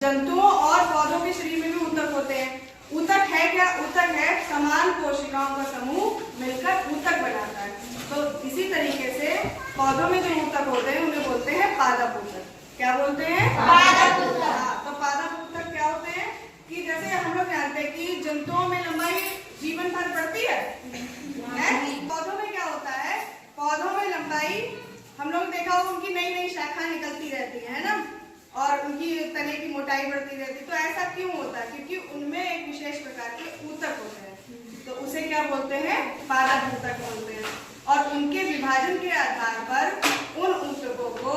जंतुओं और पौधों के शरीर में भी ऊतक होते हैं। ऊतक है क्या? ऊतक है समान कोशिकाओं का समूह मिलकर ऊतक बनाता है। तो इसी तरीके से पौधों में जो ऊतक होते हैं उन्हें बोलते हैं पादप ऊतक। क्या बोलते हैं? पादप ऊतक। तो पादप ऊतक क्या होते हैं कि जैसे हम लोग जानते हैं कि जंतुओं में लंबाई जीवन भर बढ़ती है? पौधों में क्या होता है? पौधों में लंबाई हम लोग देखा होगा उनकी नई नई शाखा निकलती रहती है ना, और उनकी तने की मोटाई बढ़ती रहती है। तो ऐसा क्यों होता है? क्योंकि उनमें एक विशेष प्रकार के ऊतक होते हैं। तो उसे क्या बोलते हैं? पादप ऊतक बोलते हैं। और उनके विभाजन के आधार पर उन ऊतकों को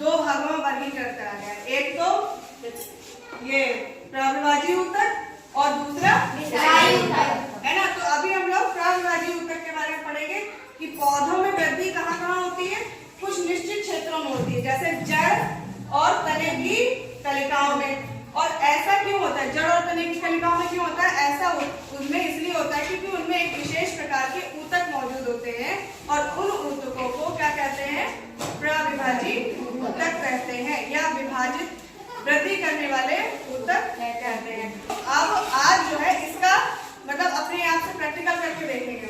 दो भागों में वर्गीकृत करा गया है। एक तो ये प्रविभाजी ऊतक और दूसरा है ना। तो अभी हम लोग प्रविभाजी ऊतक के बारे में पढ़ेंगे कि पौधों में वृद्धि कहाँ कहाँ होती है। कुछ निश्चित क्षेत्रों में होती है, जैसे जड़ और तने की कलिकाओं में। और ऐसा क्यों होता है? जड़ और तने की कलिकाओं में क्यों होता है ऐसा? उनमें इसलिए होता है क्योंकि उनमें एक विशेष प्रकार के ऊतक मौजूद होते हैं, और उन ऊतकों को क्या कहते हैं? प्रविभाजी ऊतक कहते हैं, या विभाजित वृद्धि करने वाले ऊतक कहते हैं। अब आज जो है इसका मतलब अपने आप से प्रैक्टिकल करके देखेंगे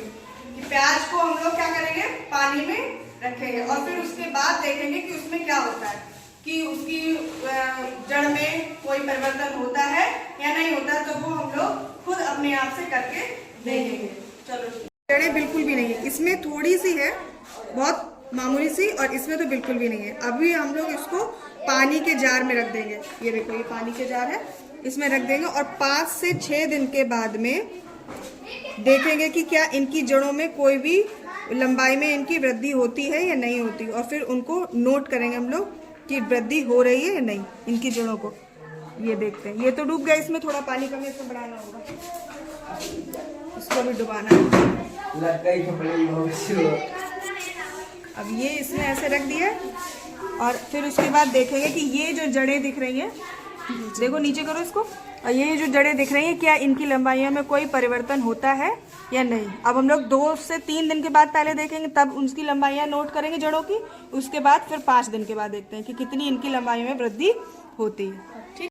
कि प्याज को हम लोग क्या करेंगे? पानी में रखेंगे, और फिर उसके बाद देखेंगे कि उसमें क्या होता है, कि उसकी जड़ में कोई परिवर्तन होता है या नहीं होता है। तो वो हम लोग खुद अपने आप से करके देखेंगे। चलो। जड़ें बिल्कुल भी नहीं है, इसमें थोड़ी सी है, बहुत मामूली सी, और इसमें तो बिल्कुल भी नहीं है। अभी हम लोग इसको पानी के जार में रख देंगे। ये देखो, ये पानी के जार है, इसमें रख देंगे, और 5 से 6 दिन के बाद में देखेंगे कि क्या इनकी जड़ों में कोई भी लंबाई में इनकी वृद्धि होती है या नहीं होती, और फिर उनको नोट करेंगे हम लोग कि वृद्धि हो रही है या नहीं इनकी जड़ों को। ये देखते हैं, ये तो डूब गया, इसमें थोड़ा पानी कम है, इसको बढ़ाना होगा, इसको भी डुबाना है। अब ये इसमें ऐसे रख दिया, और फिर उसके बाद देखेंगे कि ये जो जड़ें दिख रही हैं, देखो नीचे करो इसको, और ये जो जड़ें दिख रही हैं क्या इनकी लंबाइयों में कोई परिवर्तन होता है या नहीं। अब हम लोग 2 से 3 दिन के बाद पहले देखेंगे, तब उनकी लंबाइयां नोट करेंगे जड़ों की। उसके बाद फिर 5 दिन के बाद देखते हैं कि कितनी इनकी लंबाई में वृद्धि होती है। ठीक।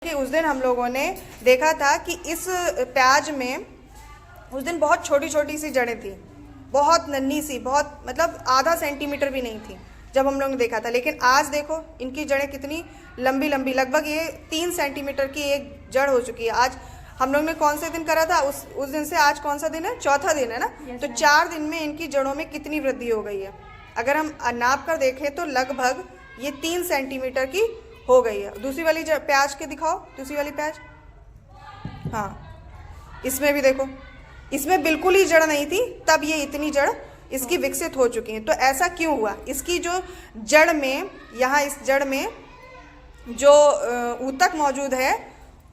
उस दिन हम लोगों ने देखा था कि इस प्याज में उस दिन बहुत छोटी छोटी सी जड़ें थी, बहुत नन्ही सी, बहुत मतलब आधा सेंटीमीटर भी नहीं थी जब हम लोग ने देखा था। लेकिन आज देखो इनकी जड़ें कितनी लंबी लंबी, लगभग ये 3 सेंटीमीटर की एक जड़ हो चुकी है। आज हम लोग ने कौन से दिन करा था? उस दिन से आज कौन सा दिन है? चौथा दिन है ना। तो 4 दिन में इनकी जड़ों में कितनी वृद्धि हो गई है? अगर हम नाप कर देखें तो लगभग ये 3 सेंटीमीटर की हो गई है। दूसरी वाली प्याज के दिखाओ, दूसरी वाली प्याज। हाँ, इसमें भी देखो, इसमें बिल्कुल ही जड़ नहीं थी, तब ये इतनी जड़ इसकी विकसित हो चुकी है। तो ऐसा क्यों हुआ? इसकी जो जड़ में, यहाँ इस जड़ में जो ऊतक मौजूद है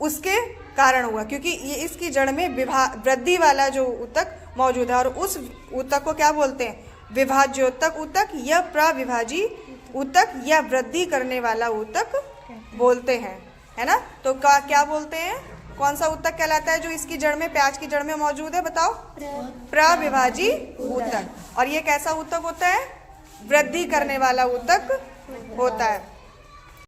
उसके कारण हुआ, क्योंकि ये इसकी जड़ में वृद्धि वाला जो ऊतक मौजूद है, और उस ऊतक को क्या बोलते हैं? विभाज्योतक ऊतक या प्रविभाजी ऊतक या वृद्धि करने वाला ऊतक बोलते हैं, है ना। तो क्या बोलते हैं? कौन सा ऊतक कहलाता है जो इसकी जड़ में, प्याज की जड़ में मौजूद है? बताओ। प्रविभाजी ऊतक। और ये कैसा ऊतक होता है? वृद्धि करने वाला ऊतक होता है।